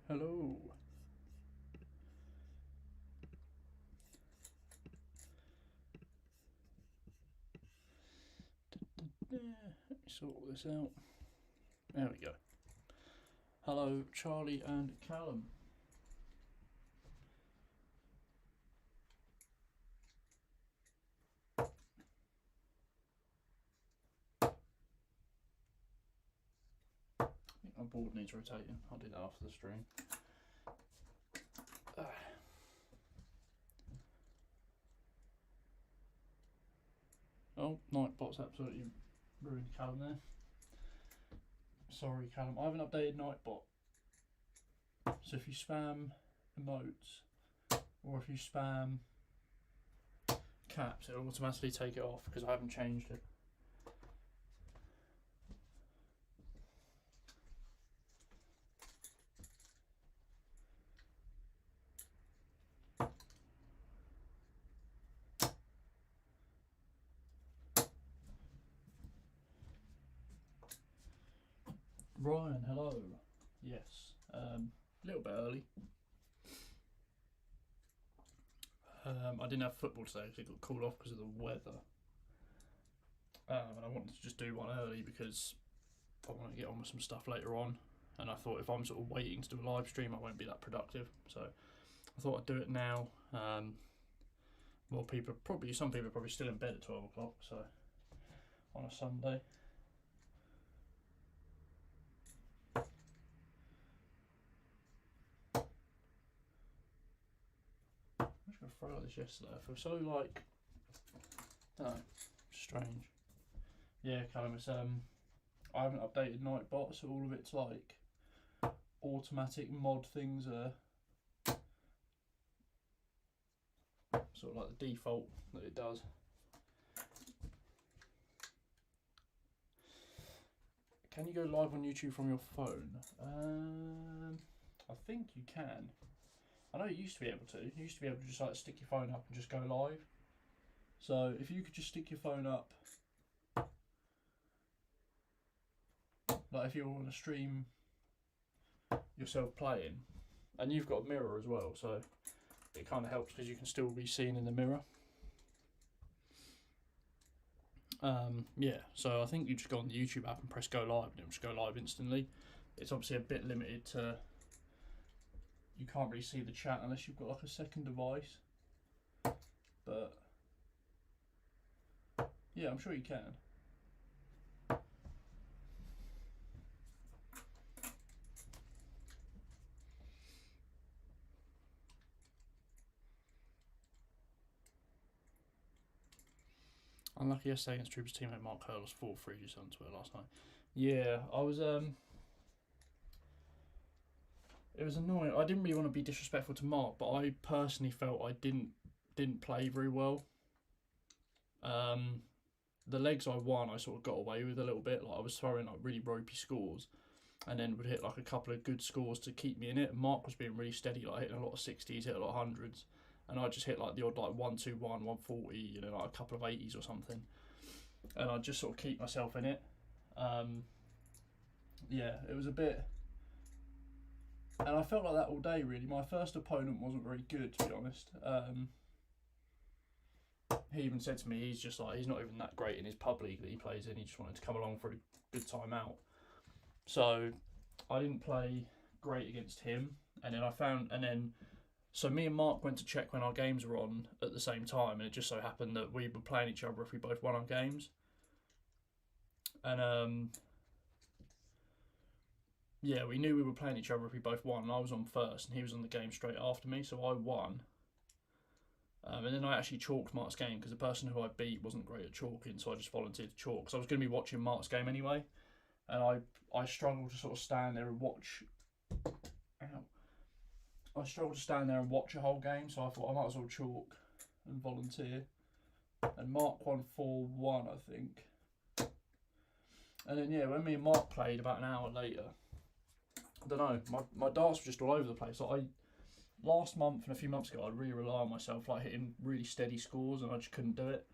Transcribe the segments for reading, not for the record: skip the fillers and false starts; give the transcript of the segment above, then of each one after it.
Hello. Let me sort this out. There we go. Hello, Charlie and Callum. I think my board needs rotating. I'll do that after the stream. Oh, Nightbot's absolutely ruined Callum there. Sorry, Callum. I haven't updated Nightbot. So if you spam emotes or if you spam caps, it'll automatically take it off because I haven't changed it. Ryan, hello. Yes, a little bit early. I didn't have football today because it got called off because of the weather. And I wanted to just do one early because I want to get on with some stuff later on. And I thought if I'm sort of waiting to do a live stream, I won't be that productive. So I thought I'd do it now. More people, some people are probably still in bed at 12 o'clock. So on a Sunday. I was going to throw like this yesterday. I feel so like, I don't know, strange. Yeah, Callum, it's I haven't updated Nightbot, so all of it's like automatic mod things are sort of like the default that it does. Can you go live on YouTube from your phone? I think you can. I know you used to be able to. You used to be able to just like stick your phone up and just go live. So if you could just stick your phone up, like if you want to stream yourself playing, and you've got a mirror as well, so it kind of helps because you can still be seen in the mirror. Yeah, so I think you just go on the YouTube app and press go live and it'll just go live instantly. It's obviously a bit limited to, you can't really see the chat unless you've got like a second device, but yeah, I'm sure you can. Unlucky yesterday against Troopers teammate Mark Hurl's 4-3 just on Twitter last night. Yeah, I was it was annoying. I didn't really want to be disrespectful to Mark, but I personally felt I didn't play very well. The legs I won, I sort of got away with a little bit. Like I was throwing like really ropey scores, and then would hit like a couple of good scores to keep me in it. And Mark was being really steady, like hitting a lot of 60s, hit a lot of hundreds, and I just hit like the odd like 1-2-1, 140, you know, like a couple of 80s or something, and I just sort of keep myself in it. Yeah, it was a bit, and I felt like that all day really. My first opponent wasn't very good, to be honest. He even said to me, he's just like, he's not even that great in his pub league that he plays in. He just wanted to come along for a good time out. So I didn't play great against him. And then so me and Mark went to check when our games were on at the same time. And it just so happened that we were playing each other if we both won our games. And yeah, we knew we were playing each other if we both won. And I was on first and he was on the game straight after me. So I won. And then I actually chalked Mark's game because the person who I beat wasn't great at chalking, so I just volunteered to chalk because I was going to be watching Mark's game anyway, and I struggled to sort of stand there and watch. Ow. I struggled to stand there and watch a whole game, so I thought I might as well chalk and volunteer. And Mark won 4-1, I think. And then yeah, when me and Mark played about an hour later, I don't know, my darts were just all over the place. Like last month and a few months ago, I'd really rely on myself, like hitting really steady scores, and I just couldn't do it.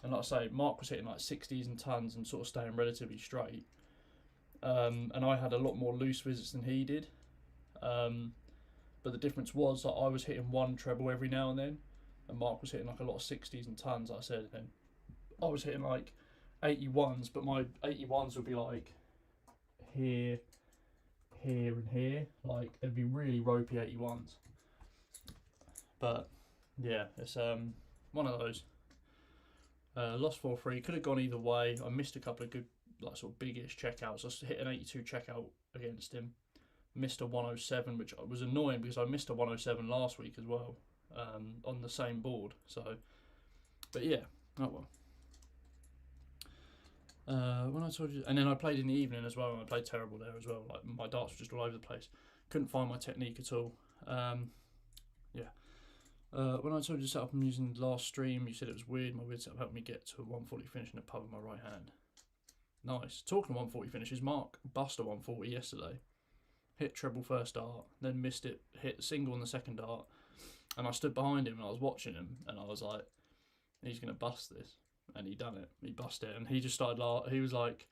And like I say, Mark was hitting like 60s and tons and sort of staying relatively straight. And I had a lot more loose visits than he did. But the difference was that I was hitting one treble every now and then, and Mark was hitting like a lot of 60s and tons, like I said, and then I was hitting like 81s, but my 81s would be like here, here, and here. Like, they'd be really ropey 81s. But yeah, it's one of those. Lost 4-3, could have gone either way. I missed a couple of good, like, sort of big-ish checkouts. I hit an 82 checkout against him. Missed a 107, which was annoying because I missed a 107 last week as well, on the same board. So, but yeah, oh well. When I told you, and then I played in the evening as well, and I played terrible there as well. Like, my darts were just all over the place. Couldn't find my technique at all. Yeah. When I told you to set up, I'm using last stream, you said it was weird. My weird setup helped me get to a 140 finish in a pub with my right hand. Nice. Talking of 140 finishes, Mark bust a 140 yesterday. Hit treble first dart, then missed it, hit single on the second dart, and I stood behind him and I was watching him, and I was like, he's going to bust this. And he done it. He busted it, and he just started laughing. He was like,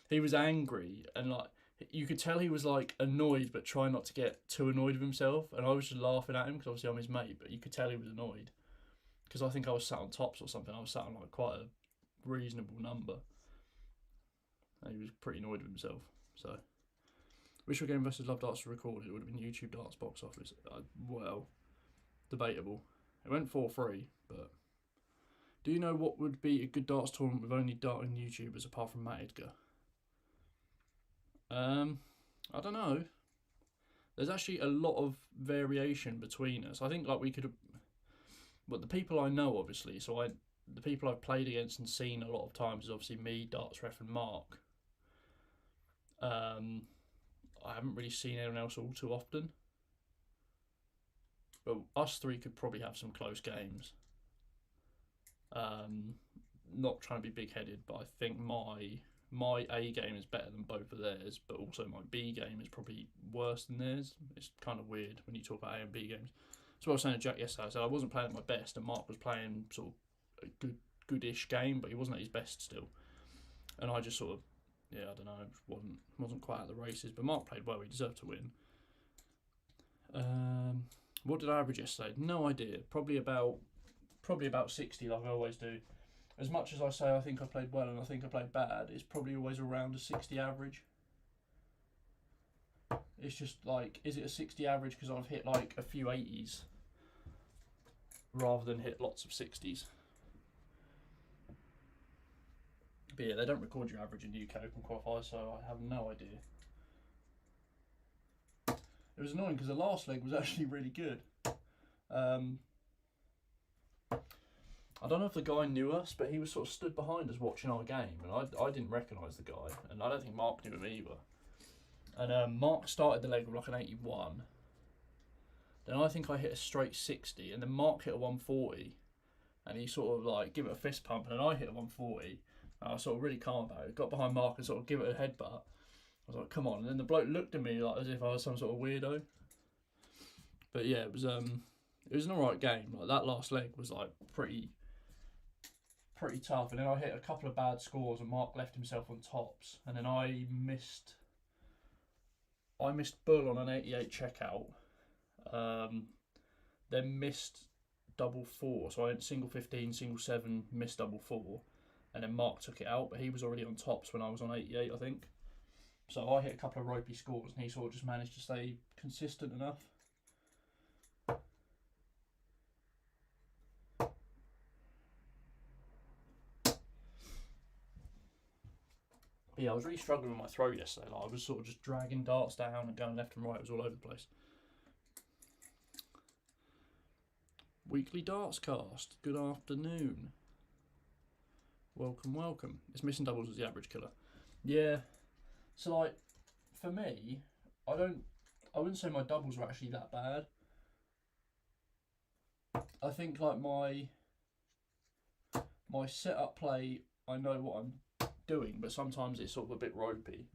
he was angry, and like, you could tell he was like annoyed, but trying not to get too annoyed with himself. And I was just laughing at him because obviously I'm his mate, but you could tell he was annoyed because I think I was sat on tops or something. I was sat on like quite a reasonable number, and he was pretty annoyed with himself. So, wish we Game Investors Love Darts were recorded. It would have been YouTube Darts box office. Well, debatable. It went 4-3, but. Do you know what would be a good darts tournament with only darting YouTubers apart from Matt Edgar? I don't know. There's actually a lot of variation between us. I think like we could have, but the people I know obviously, so the people I've played against and seen a lot of times is obviously me, Darts Ref, and Mark. I haven't really seen anyone else all too often, but us three could probably have some close games. Not trying to be big-headed, but I think my A game is better than both of theirs, but also my B game is probably worse than theirs. It's kind of weird when you talk about A and B games. So I was saying to Jack yesterday, I said I wasn't playing at my best, and Mark was playing sort of a goodish game, but he wasn't at his best still. And I just sort of, yeah, I don't know, wasn't quite at the races. But Mark played well; he deserved to win. What did I average yesterday? No idea. Probably about 60, like I always do. As much as I say I think I played well and I think I played bad, it's probably always around a 60 average. It's just like, is it a 60 average because I've hit like a few 80s rather than hit lots of 60s? But yeah, they don't record your average in the UK Open qualifiers, so I have no idea. It was annoying because the last leg was actually really good. I don't know if the guy knew us, but he was sort of stood behind us watching our game, and I didn't recognise the guy, and I don't think Mark knew him either. And Mark started the leg with like an 81. Then I think I hit a straight 60, and then Mark hit a 140, and he sort of like give it a fist pump, and then I hit a 140. And I was sort of really calm about it. Got behind Mark and sort of give it a headbutt. I was like, come on. And then the bloke looked at me like as if I was some sort of weirdo. But yeah, it was an alright game. Like that last leg was like pretty tough, and then I hit a couple of bad scores and Mark left himself on tops, and then I missed bull on an 88 checkout, then missed double 4, so I went single 15, single 7, missed double 4, and then Mark took it out, but he was already on tops when I was on 88, I think. So I hit a couple of ropey scores and he sort of just managed to stay consistent enough. But yeah, I was really struggling with my throw yesterday. Like, I was sort of just dragging darts down and going left and right. It was all over the place. Weekly Darts Cast. Good afternoon. Welcome, welcome. It's missing doubles as the average killer. Yeah. So like, for me, I wouldn't say my doubles were actually that bad. I think like my setup play, I know what I'm doing, but sometimes it's sort of a bit ropey.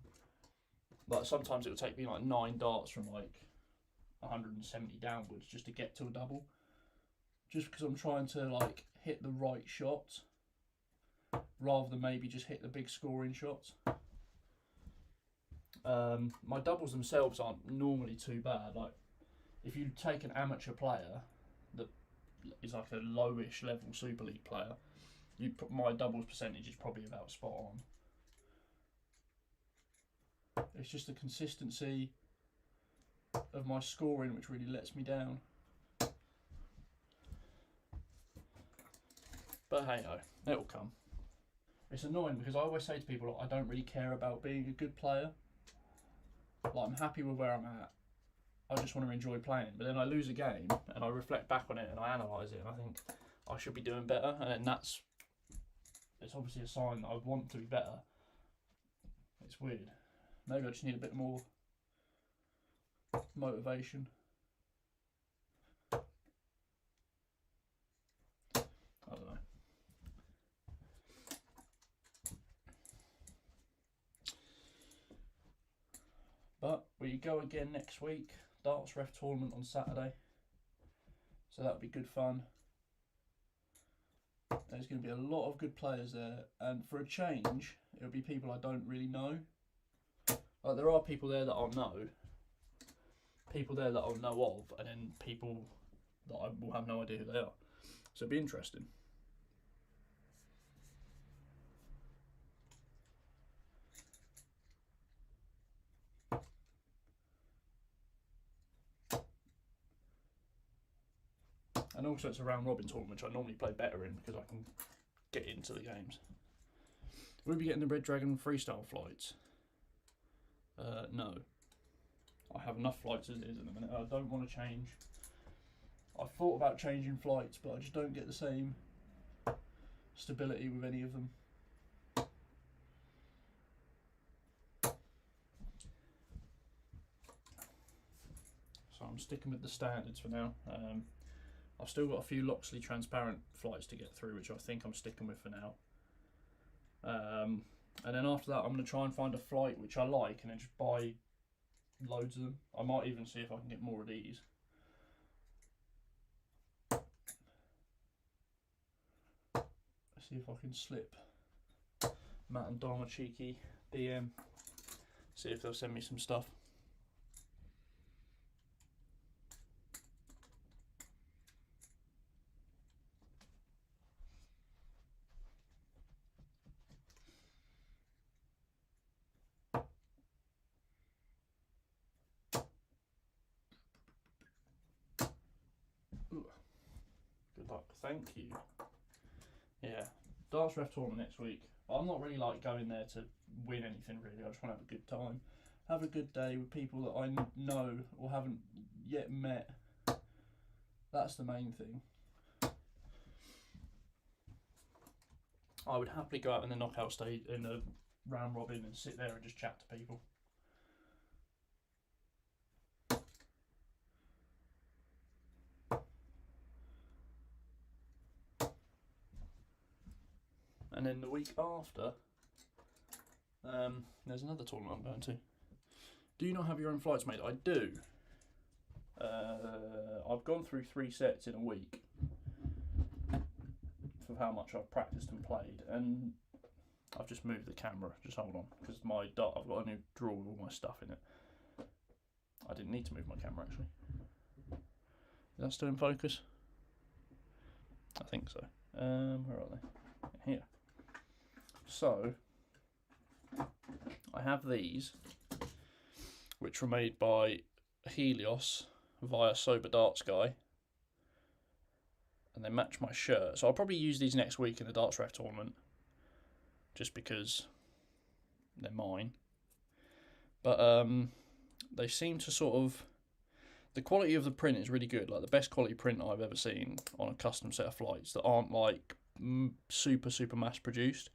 Like sometimes it'll take me like 9 darts from like 170 downwards just to get to a double, just because I'm trying to like hit the right shots rather than maybe just hit the big scoring shots. My doubles themselves aren't normally too bad. Like, if you take an amateur player that is like a lowish level Super League player, my doubles percentage is probably about spot on. It's just the consistency of my scoring which really lets me down. But hey ho, it'll come. It's annoying because I always say to people, I don't really care about being a good player. Like, I'm happy with where I'm at. I just want to enjoy playing. But then I lose a game and I reflect back on it and I analyse it and I think I should be doing better. And then it's obviously a sign that I want to be better. It's weird. Maybe I just need a bit more motivation. I don't know. But we go again next week. Darts Ref tournament on Saturday. So that'll be good fun. There's going to be a lot of good players there. And for a change, it'll be people I don't really know. Like, there are people there that I'll know. People there that I'll know of. And then people that I will have no idea who they are. So it'll be interesting. And also it's a round robin tournament, which I normally play better in because I can get into the games. Will we be getting the Red Dragon freestyle flights? No. I have enough flights as it is in a minute. I don't want to change. I've thought about changing flights, but I just don't get the same stability with any of them. So I'm sticking with the standards for now. I've still got a few Loxley transparent flights to get through, which I think I'm sticking with for now. And then after that, I'm going to try and find a flight which I like and then just buy loads of them. I might even see if I can get more of these. See if I can slip Matt and Dom a cheeky DM. See if they'll send me some stuff. Ooh. Good luck, thank you. Yeah, Darts Ref tournament next week. I'm not really like going there to win anything really. I just want to have a good time, have a good day with people that I know or haven't yet met. That's the main thing. I would happily go out in the knockout stage in the round robin and sit there and just chat to people. And then the week after, there's another tournament I'm going to. Do you not have your own flights made? I do. I've gone through 3 sets in a week for how much I've practiced and played, and I've just moved the camera. Just hold on, because I've got a new drawer with all my stuff in it. I didn't need to move my camera actually. Is that still in focus? I think so. Where are they? Here. So I have these, which were made by Helios via Sober Darts Guy, and they match my shirt. So I'll probably use these next week in the Darts Ref tournament, just because they're mine. But they seem to sort of, the quality of the print is really good. Like the best quality print I've ever seen on a custom set of flights that aren't like super mass produced.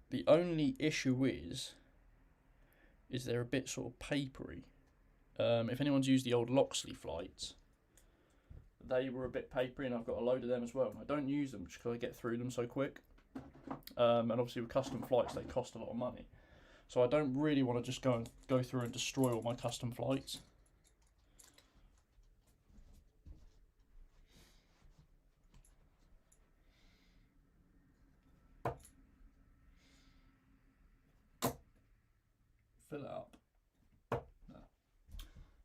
The only issue is they're a bit sort of papery. If anyone's used the old Loxley flights, they were a bit papery, and I've got a load of them as well. And I don't use them just because I get through them so quick. And obviously with custom flights, they cost a lot of money. So I don't really want to just go through and destroy all my custom flights. fill it up.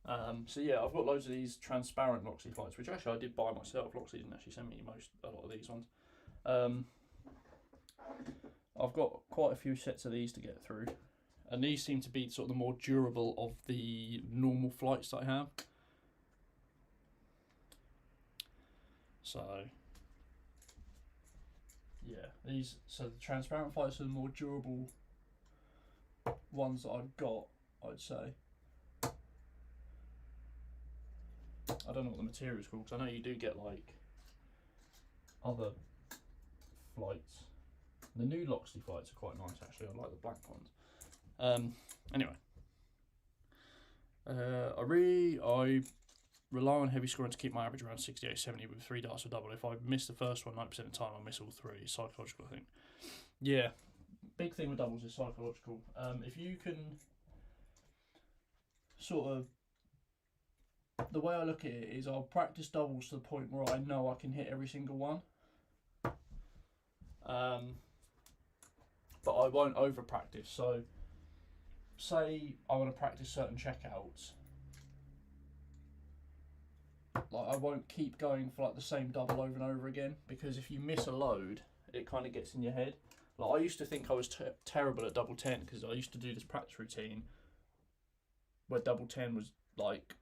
No. So yeah, I've got loads of these transparent Loxley flights, which actually I did buy myself. Loxley didn't actually send me a lot of these ones. I've got quite a few sets of these to get through, and these seem to be sort of the more durable of the normal flights that I have. So yeah, so the transparent flights are the more durable ones that I've got, I'd say. I don't know what the material is called, because I know you do get like other flights. The new Loxley flights are quite nice actually. I like the black ones. Anyway, I rely on heavy scoring to keep my average around 68, 70 with 3 darts or double. If I miss the first one 90% of the time, I'll miss all 3. Psychological, I think. Yeah, big thing with doubles is psychological. If you can sort of, the way I look at it is I'll practice doubles to the point where I know I can hit every single one. But I won't over practice. So say I want to practice certain checkouts, like I won't keep going for like the same double over and over again, because if you miss a load it kind of gets in your head. Like I used to think I was terrible at double 10, because I used to do this practice routine where double 10 was like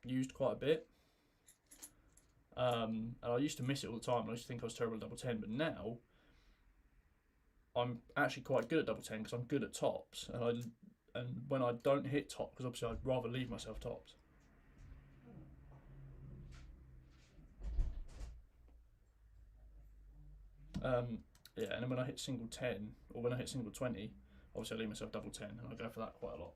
used quite a bit, and I used to miss it all the time, and I used to think I was terrible at double 10. But now I'm actually quite good at double 10 because I'm good at tops, and when I don't hit top, because obviously I'd rather leave myself tops. Yeah, and then when I hit single 10 or when I hit single 20, obviously I leave myself double 10, and I go for that quite a lot.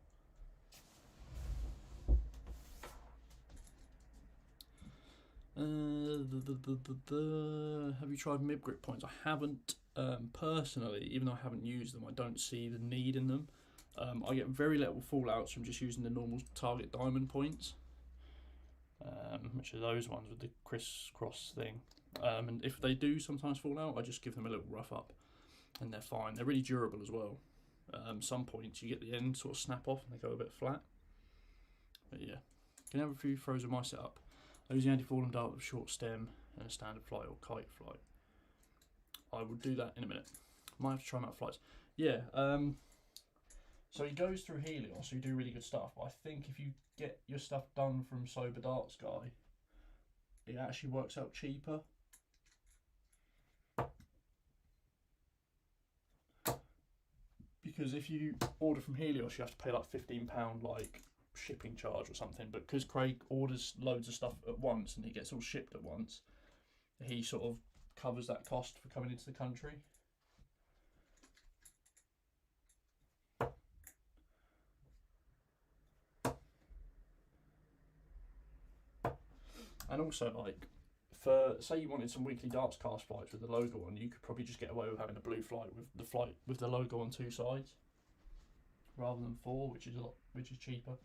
Have you tried mid grip points? I haven't personally, even though I haven't used them. I don't see the need in them. I get very little fallouts from just using the normal target diamond points, which are those ones with the crisscross thing. And if they do sometimes fall out, I just give them a little rough up, and they're fine. They're really durable as well. Some points you get the end sort of snap off and they go a bit flat. But yeah, can have a few throws of my setup. I use the anti-falling dart with a short stem and a standard flight or kite flight. I will do that in a minute. Might have to try them out flights. Yeah, so he goes through Helios, so you do really good stuff. But I think if you get your stuff done from Sober Darts Guy, it actually works out cheaper. Because if you order from Helios, you have to pay like £15 like shipping charge or something. But because Craig orders loads of stuff at once and it gets all shipped at once, he sort of covers that cost for coming into the country. And also, like, for say you wanted some weekly darts cast flights with the logo on, you could probably just get away with having a blue flight with the logo on 2 sides, rather than 4, which is cheaper.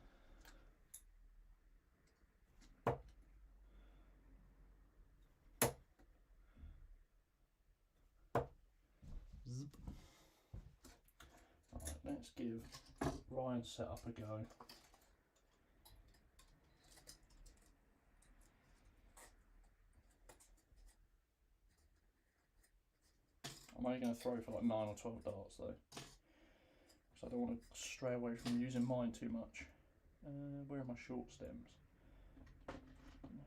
Zip. Alright, let's give Ryan's setup a go. I'm only going to throw for like 9 or 12 darts though, because I don't want to stray away from using mine too much. Where are my short stems?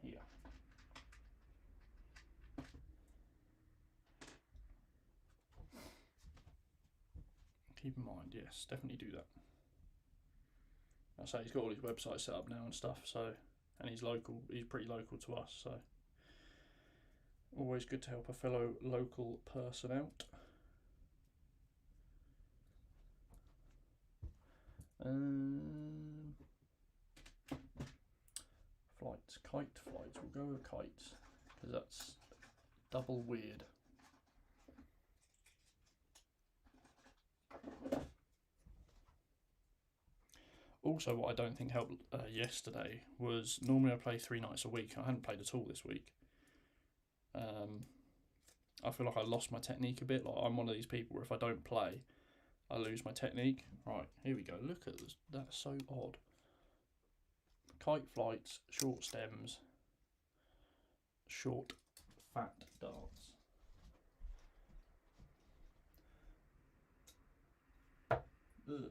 Here. Keep in mind, yes, definitely do that. I say he's got all his websites set up now and stuff, so, and he's local, he's pretty local to us, so always good to help a fellow local person out. Flights, kite flights, we'll go with kites, because that's double weird. Also, what I don't think helped yesterday was, normally I play 3 nights a week. I hadn't played at all this week. I feel like I lost my technique a bit. Like, I'm one of these people where if I don't play, I lose my technique. Right, here we go. Look at this. That's so odd. Kite flights, short stems, short fat darts. Ugh.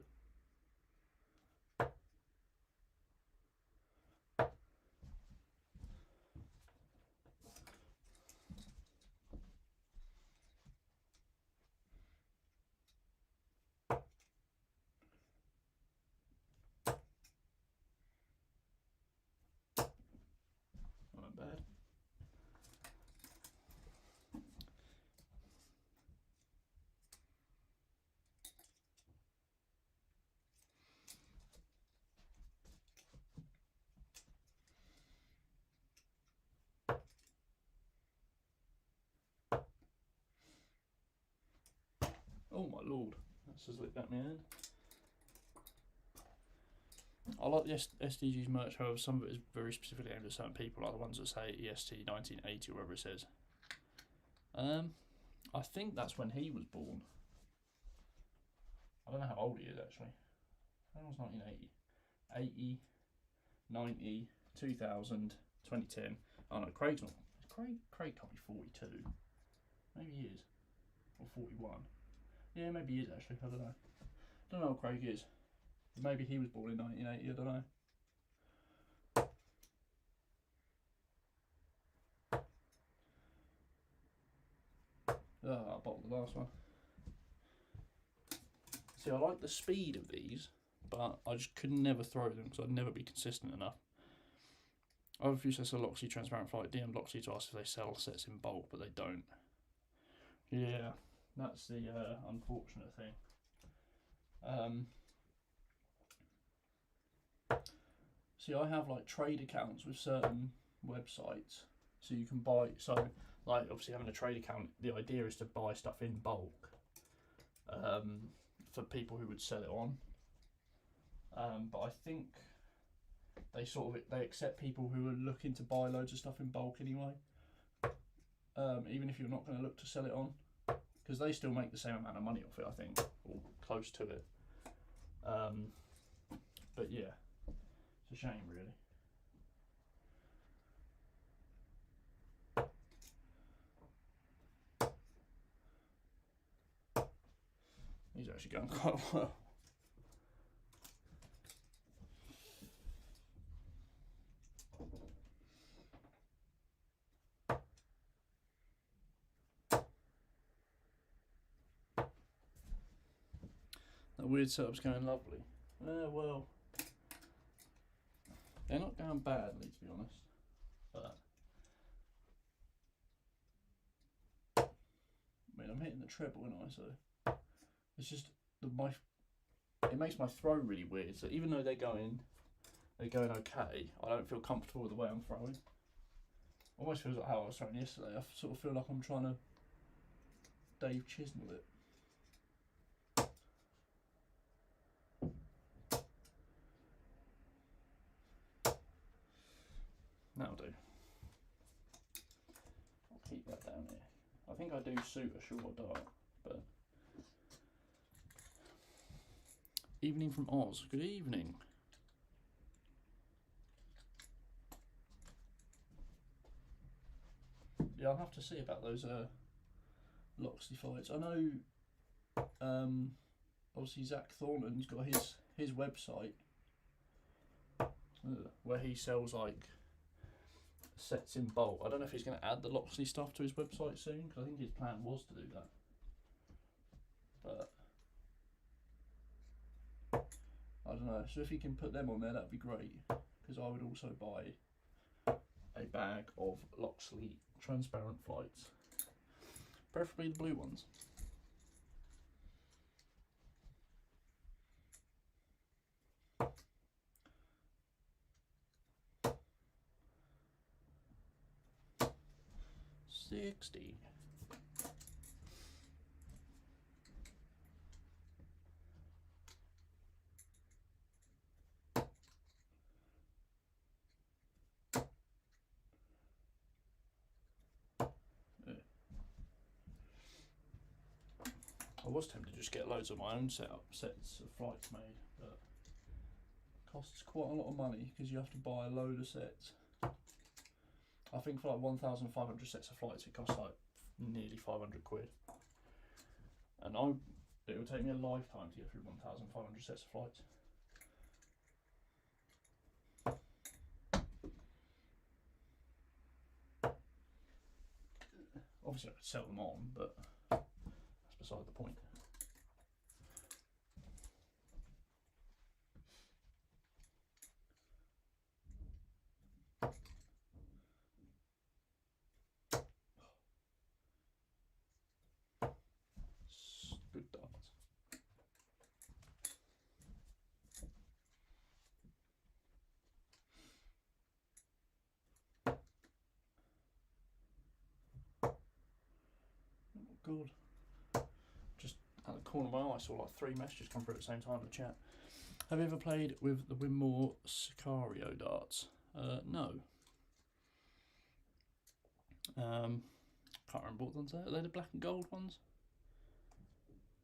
Not bad. Oh my lord, that's just lit at my hand. I like the SDGs merch, however, some of it is very specifically aimed at certain people, like the ones that say EST 1980 or whatever it says. I think that's when he was born. I don't know how old he is actually. When was 1980? 80, 90, 2000, 2010. Oh no, Craig's not. Craig can't be 42. Maybe he is. Or 41. Yeah, maybe he is actually. I don't know. I don't know what Craig is. Maybe he was born in 1980. I don't know. I bottled the last one. See, I like the speed of these, but I just could never throw them because I'd never be consistent enough. I have a few sets of Loxley transparent flight. DM Loxley to ask if they sell sets in bulk, but they don't. Yeah, that's the unfortunate thing. See, I have like trade accounts with certain websites, so you can buy. So, like, obviously having a trade account, the idea is to buy stuff in bulk for people who would sell it on. But I think they accept people who are looking to buy loads of stuff in bulk anyway, even if you're not going to look to sell it on, because they still make the same amount of money off it, I think, or close to it. But yeah, it's a shame, really. He's actually going quite well. That weird setup's going lovely. Well, they're not going badly, to be honest. But I mean, I'm hitting the treble, aren't I? So it's just it makes my throw really weird. So even though they're going okay, I don't feel comfortable with the way I'm throwing. Almost feels like how I was throwing yesterday. I sort of feel like I'm trying to Dave Chisnell it. That'll do. I'll keep that down here. I think I do suit a short dart, but evening from Oz. Good evening. Yeah, I'll have to see about those Loxley fights. I know obviously Zach Thornton's got his website where he sells like sets in bulk. I don't know if he's going to add the Loxley stuff to his website soon, because I think his plan was to do that. But I don't know. So if he can put them on there, that'd be great, because I would also buy a bag of Loxley transparent flights, preferably the blue ones. $60. I was tempted to just get loads of my own sets of flights made, but it costs quite a lot of money because you have to buy a load of sets. I think for like 1,500 sets of flights it costs like nearly 500 quid. And it would take me a lifetime to get through 1,500 sets of flights. Obviously I could sell them on, but that's beside the point. Good darts. Oh god. Just out of the corner of my eye I saw like 3 messages come through at the same time in the chat. Have you ever played with the Winmore Sicario darts? No. Can't remember what ones they are. Are they the black and gold ones?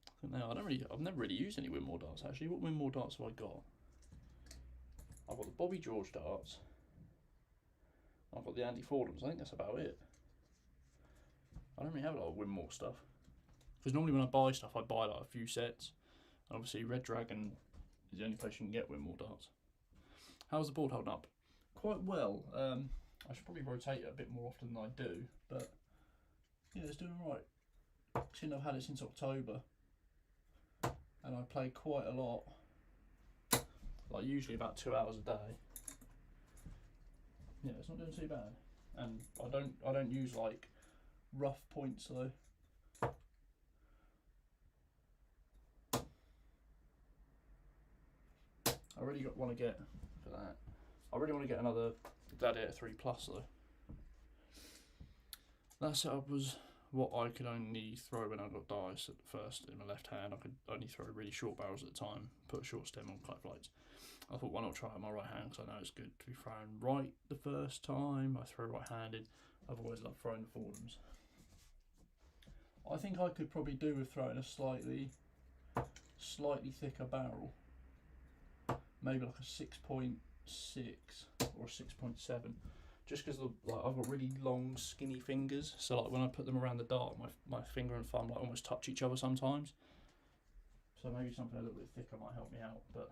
I think they are. I've never really used any Winmore darts actually. What Winmore darts have I got? I've got the Bobby George darts. I've got the Andy Fordhams. I think that's about it. I don't really have a lot of Winmore stuff. Because normally when I buy stuff, I buy like a few sets. And obviously Red Dragon is the only place you can get Winmore darts. How's the board holding up? Quite well. I should probably rotate it a bit more often than I do, but yeah, it's doing right. Since I've had it since October, and I play quite a lot, like usually about 2 hours a day. Yeah, it's not doing too bad, and I don't use like rough points though. I really want to get for that. I really want to get another Gladiator 3 Plus though. That setup was what I could only throw when I got dice at first in my left hand. I could only throw really short barrels at the time, put a short stem on kite flights. I thought, why not try it on my right hand, because I know it's good to be thrown right the first time. I throw right handed. I've always loved throwing the Fordhams. I think I could probably do with throwing a slightly thicker barrel. Maybe like a 6.6 or a 6.7. Just because like I've got really long skinny fingers, so like when I put them around the dart, my finger and thumb like almost touch each other sometimes. So maybe something a little bit thicker might help me out, but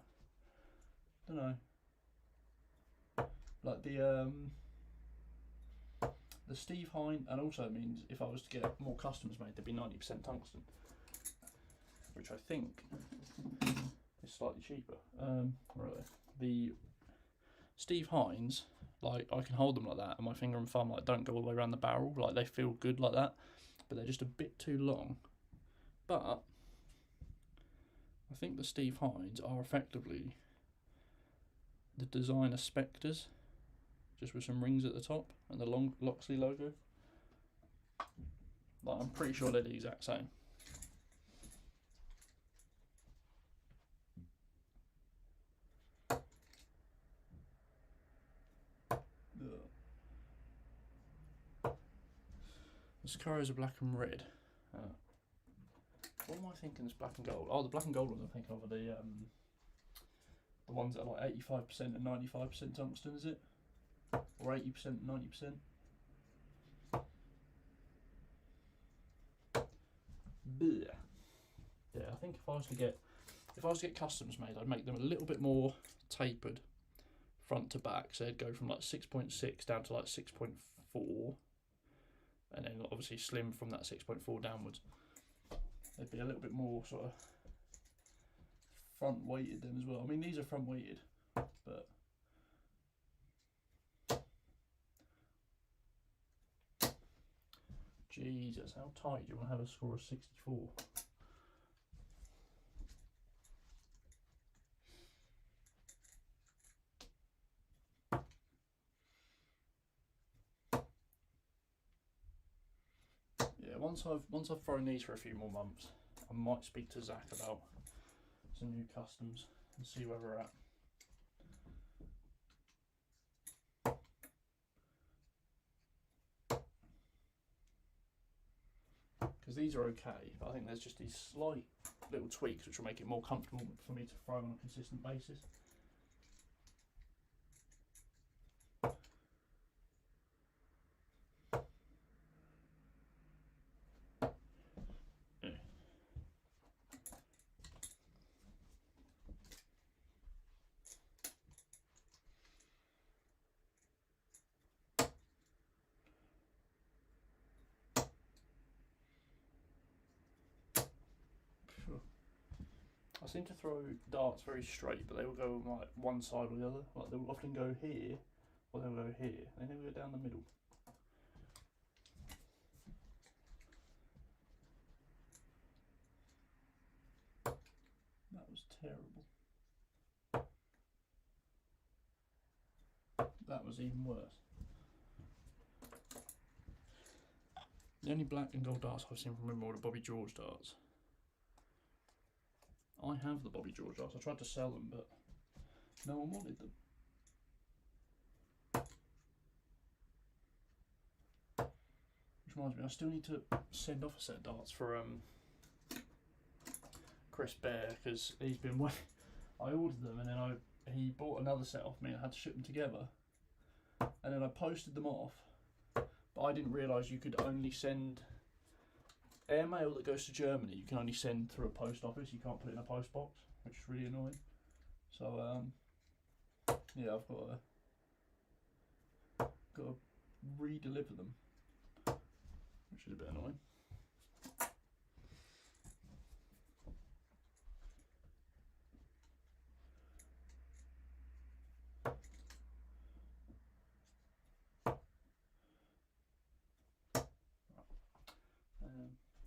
I don't know. Like the Steve Hine, and also it means if I was to get more customs made, there'd be 90% tungsten, which I think is slightly cheaper. Where are they? The Steve Hines, like I can hold them like that, and my finger and thumb like don't go all the way around the barrel. Like they feel good like that, but they're just a bit too long. But I think the Steve Hines are effectively the designer Spectres, just with some rings at the top and the long Loxley logo. Like I'm pretty sure they're the exact same. The Sicarios are black and red. What am I thinking is black and gold? Oh, the black and gold ones I'm thinking of are the ones that are like 85% and 95% tungsten, is it? Or 80% and 90%? Blech. Yeah, I think if I was to get customs made, I'd make them a little bit more tapered front to back, so they'd go from like 6.6 down to like 6.4, and then obviously slim from that 6.4 downwards. They'd be a little bit more sort of front weighted then as well. I mean, these are front weighted, but Jesus, how tight do you want to have a score of 64? Yeah, once I've thrown these for a few more months, I might speak to Zach about some new customs and see where we're at. Because these are okay, but I think there's just these slight little tweaks which will make it more comfortable for me to throw on a consistent basis. I seem to throw darts very straight, but they will go like one side or the other. Like they will often go here, or they'll go here. They never go down the middle. That was terrible. That was even worse. The only black and gold darts I've seen from him are the Bobby George darts. I have the Bobby George darts. I tried to sell them, but no one wanted them. Which reminds me, I still need to send off a set of darts for Chris Bear, because he's been waiting. I ordered them and then he bought another set off me and I had to ship them together. And then I posted them off, but I didn't realise you could only send airmail that goes to Germany. You can only send through a post office. You can't put it in a post box, which is really annoying. So yeah, I've got to re-deliver them, which is a bit annoying.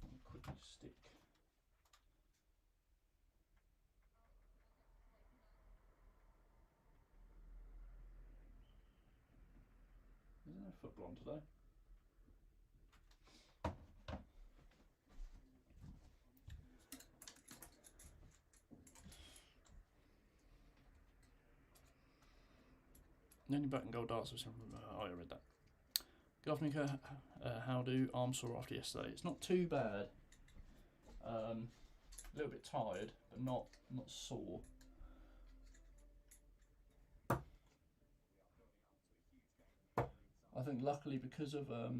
I'll quickly stick. Is there no football on today? The only black and gold darts I've seen from. I read that. Good afternoon, how do? Arm sore after yesterday. It's not too bad. A little bit tired, but not sore. I think luckily because of the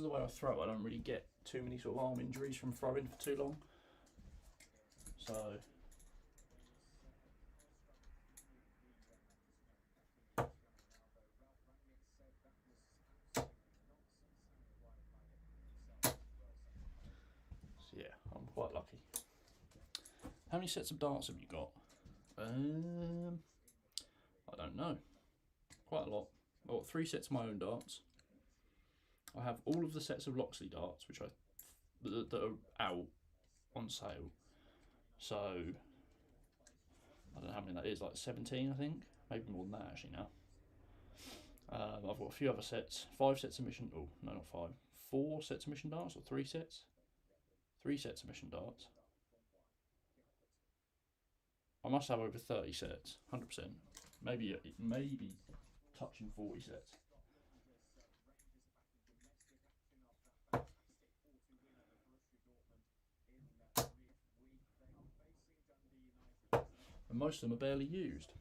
way I throw, I don't really get too many sort of arm injuries from throwing for too long. So yeah, I'm quite lucky. How many sets of darts have you got? I don't know. Quite a lot. I've got 3 sets of my own darts. I have all of the sets of Loxley darts, which that are out on sale. So I don't know how many that is, like 17, I think, maybe more than that actually now. I've got a few other sets. 5 sets of mission. Oh no, not 5. 4 sets of mission darts, or 3 sets. 3 sets of mission darts. I must have over 30 sets, 100%. Maybe touching 40 sets. And most of them are barely used.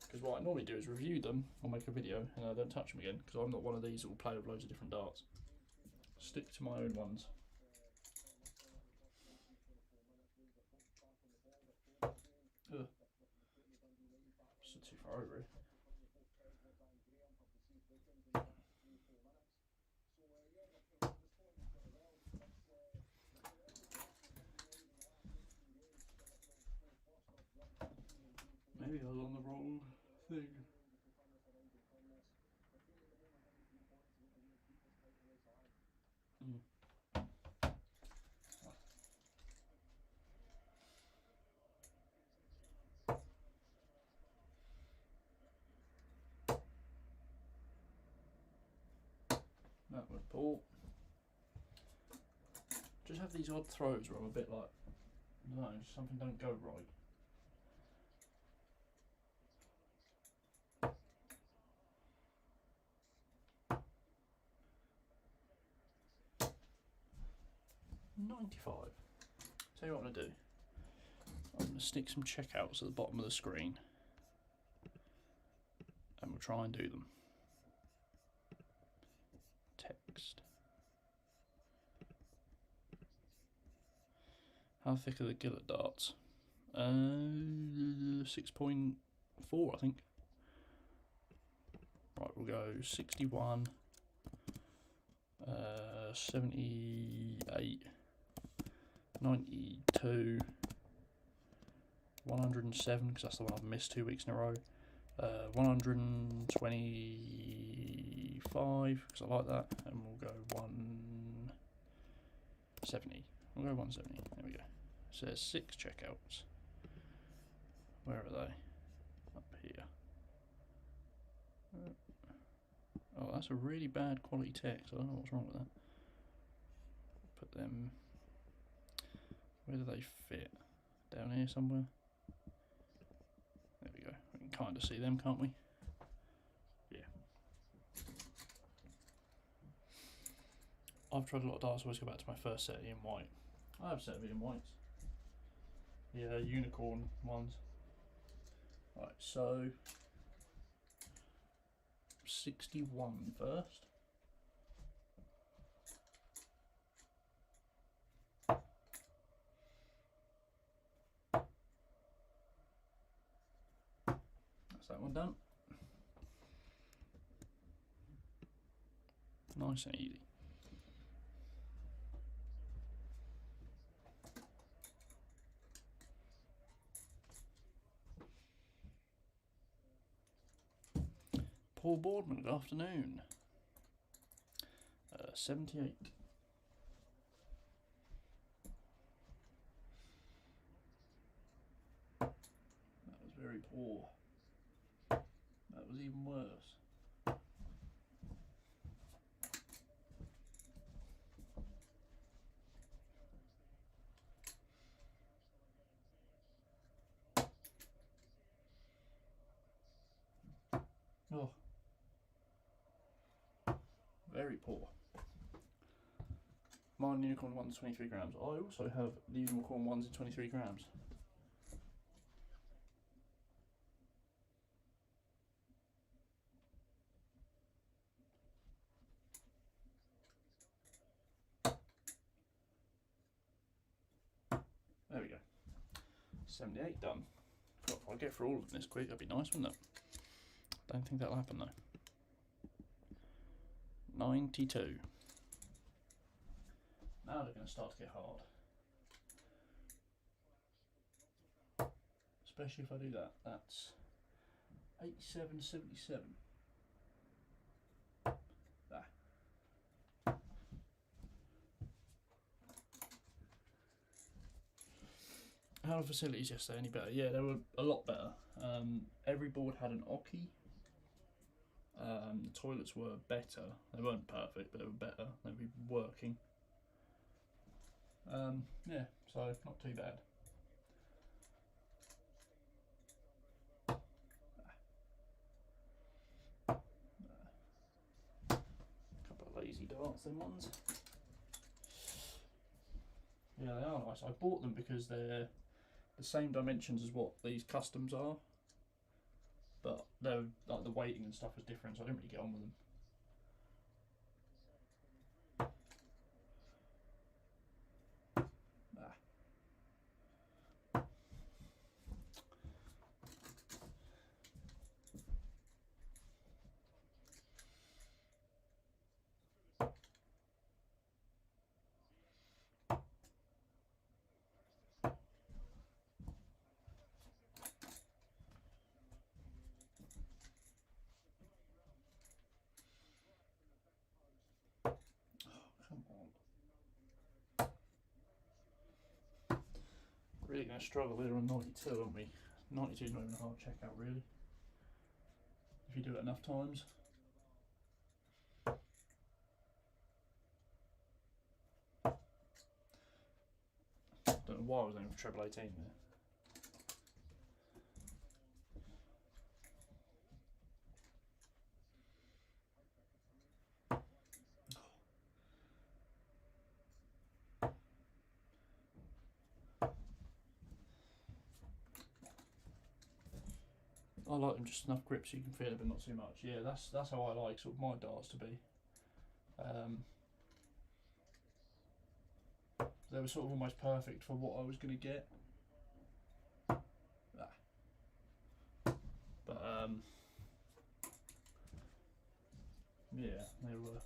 Because what I normally do is review them, I'll make a video, and I don't touch them again, because I'm not one of these that will play with loads of different darts. Stick to my own ones. Ugh. So too far over it. Maybe I was on the wrong thing. That was poor. Just have these odd throws where I'm a bit like, no, something don't go right. 95. Tell you what I'm going to do. I'm going to stick some checkouts at the bottom of the screen. And we'll try and do them. Text. How thick are the gillet darts? 6.4, I think. Right, we'll go 61, 78, 92, 107, because that's the one I've missed 2 weeks in a row. 125, because I like that, and we'll go 170. We'll go 170. There we go. So there's 6 checkouts. Where are they? Up here. Oh, that's a really bad quality text. I don't know what's wrong with that. Put them. Where do they fit? Down here somewhere? There we go. We can kind of see them, can't we? Yeah. I've tried a lot of darts. I always go back to my first set of Ian White. I have a set of Ian Whites. Yeah, unicorn ones. Right, so 61 first. That's that one done. Nice and easy. Paul Boardman, good afternoon. 78. That was very poor. That was even worse. Oh. Very poor. Mine unicorn one's 23 grams. I also have the unicorn ones in 23 grams. There we go. 78 done. If I get through all of this quick, that'd be nice, wouldn't it? Don't think that'll happen though. 92. Now they're going to start to get hard. Especially if I do that. That's 87.77. There. How are the facilities yesterday? Any better? Yeah, they were a lot better. Every board had an oki. The toilets were better. They weren't perfect, but they were better. They were working. Yeah, so not too bad. Couple of lazy darts, them ones. Yeah, they are nice. I bought them because they're the same dimensions as what these customs are, but they're like the weighting and stuff was different, so I didn't really get on with them. Really going to struggle here on 92, aren't we? 92 is not even a hard checkout, really. If you do it enough times. Don't know why I was aiming for treble 18 there. I like them just enough grip so you can feel it, but not too much. Yeah, that's how I like sort of my darts to be. They were sort of almost perfect for what I was going to get. But yeah, they were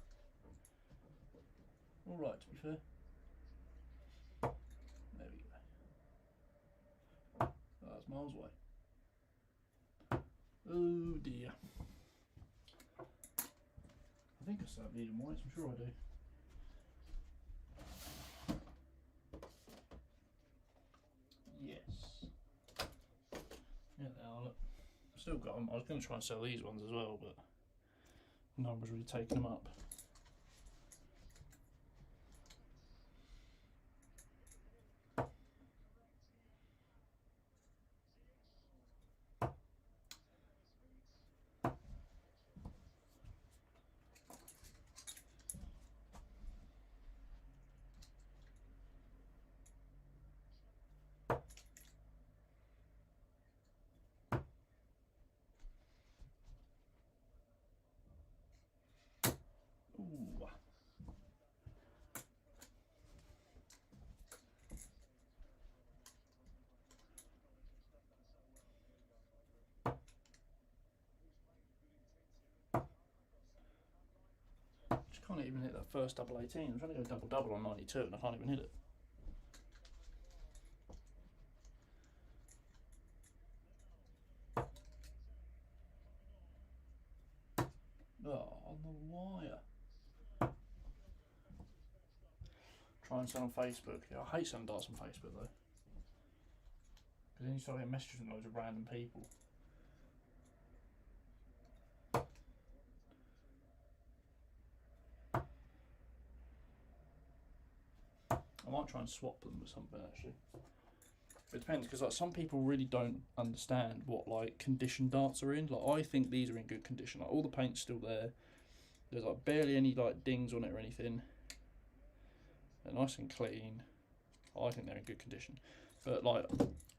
all right, to be fair. There we go. Oh, that's miles away. Oh dear. I think I still have medium whites, I'm sure I do. Yes. Yeah, they are. Look. Still got them. I was going to try and sell these ones as well, but no one was really taking them up. Ooh. Just can't even hit that first double 18. I'm trying to go double on 92 and I can't even hit it. Oh, on the wire. Try and sell on Facebook. Yeah, I hate selling darts on Facebook though. Because then you start getting messages from loads of random people. I might try and swap them with something actually. It depends, because like some people really don't understand what like condition darts are in. Like I think these are in good condition. Like all the paint's still there. There's like barely any like dings on it or anything. They're nice and clean. I think they're in good condition. But like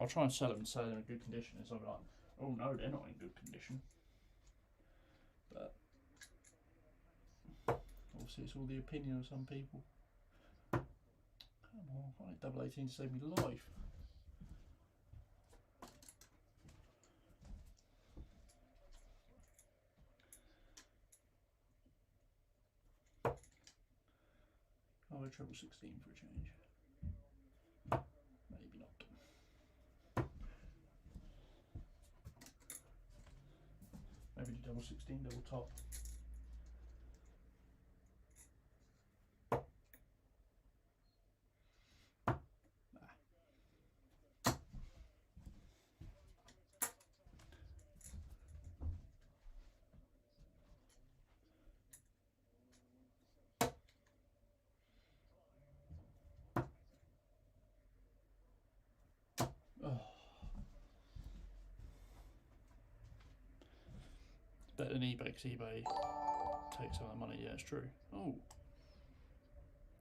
I'll try and sell them and say they're in good condition, and so I'm like, oh no, they're not in good condition. But obviously it's all the opinion of some people. Come on, I need double 18 to save me life. I'll go treble 16 for a change. Maybe not. Maybe do double 16, double top. Oh. Better than eBay, because eBay takes some of the money. Yeah, it's true. Oh,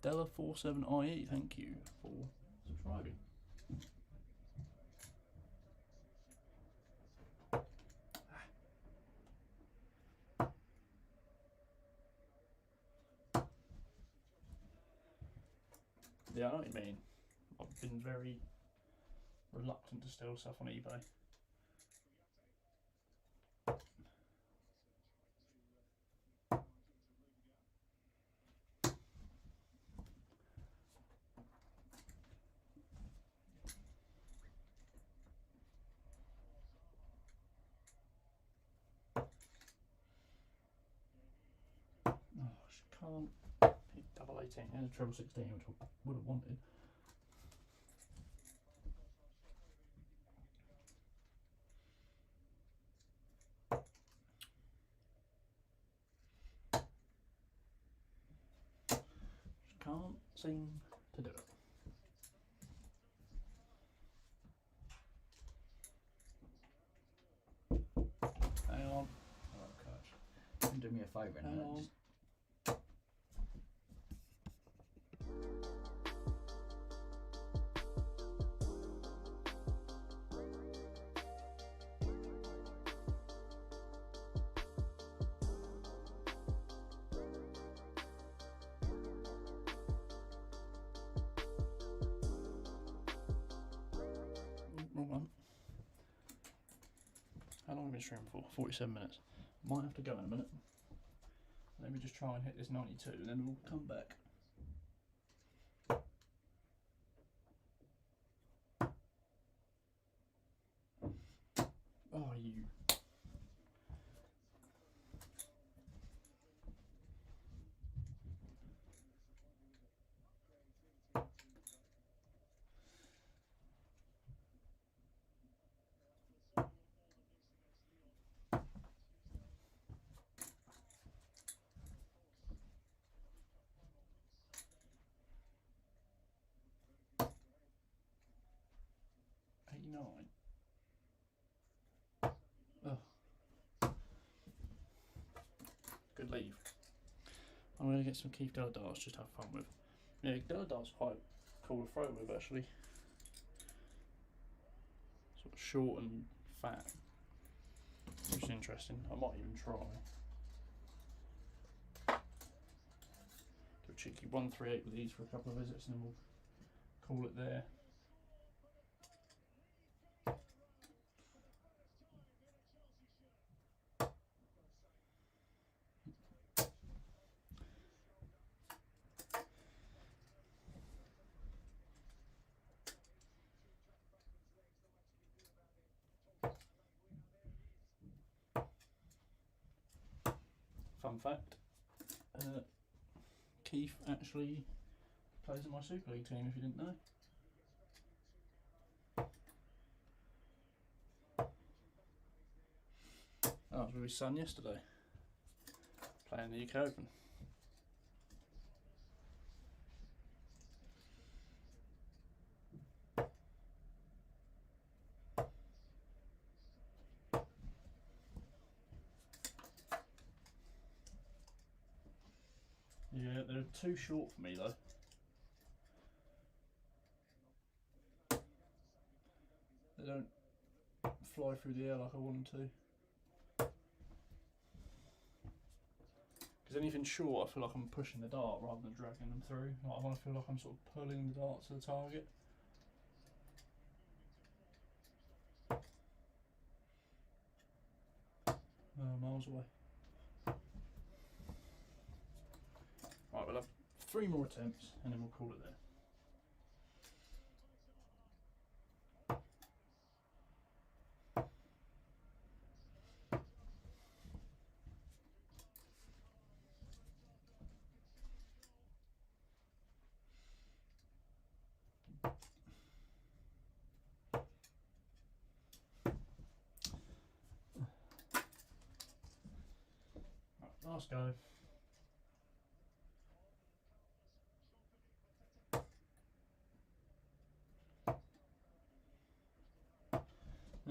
Della47IE, thank you for subscribing. Yeah, I know what you mean. I've been very reluctant to steal stuff on eBay. Oh, I can't hit double 18 and a treble 16, which I would have wanted. Just can't seem to do it. Hang on. Oh, gosh. Do me a favour Hang and on. just How long have we been streaming for? 47 minutes. Might have to go in a minute. Let me just try and hit this 92 and then we'll come back. Oh, you. Oh. Good leave. I'm going to get some Keith Della darts just to have fun with. Yeah, Della darts quite cool to throw with actually. Sort of short and fat. Which is interesting. I might even try. Do a cheeky 138 with these for a couple of visits and then we'll call it there. Fun fact, Keith actually plays in my Super League team if you didn't know. I was with his son yesterday, playing the UK Open. Yeah, they're too short for me though. They don't fly through the air like I want them to. Because anything short, I feel like I'm pushing the dart rather than dragging them through. Like I want to feel like I'm sort of pulling the dart to the target. Miles away. Right, we'll have 3 more attempts and then we'll call it there. Right, last go.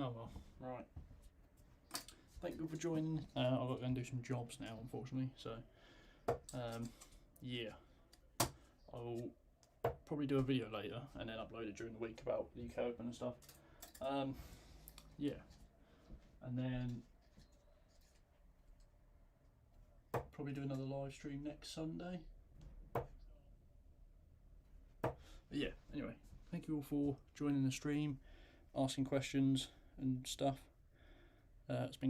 Oh well, right. Thank you for joining. I've got to go and do some jobs now, unfortunately. So, yeah, I'll probably do a video later and then upload it during the week about the UK Open and stuff. Yeah, and then probably do another live stream next Sunday. But yeah, anyway, thank you all for joining the stream, asking questions and stuff. It's been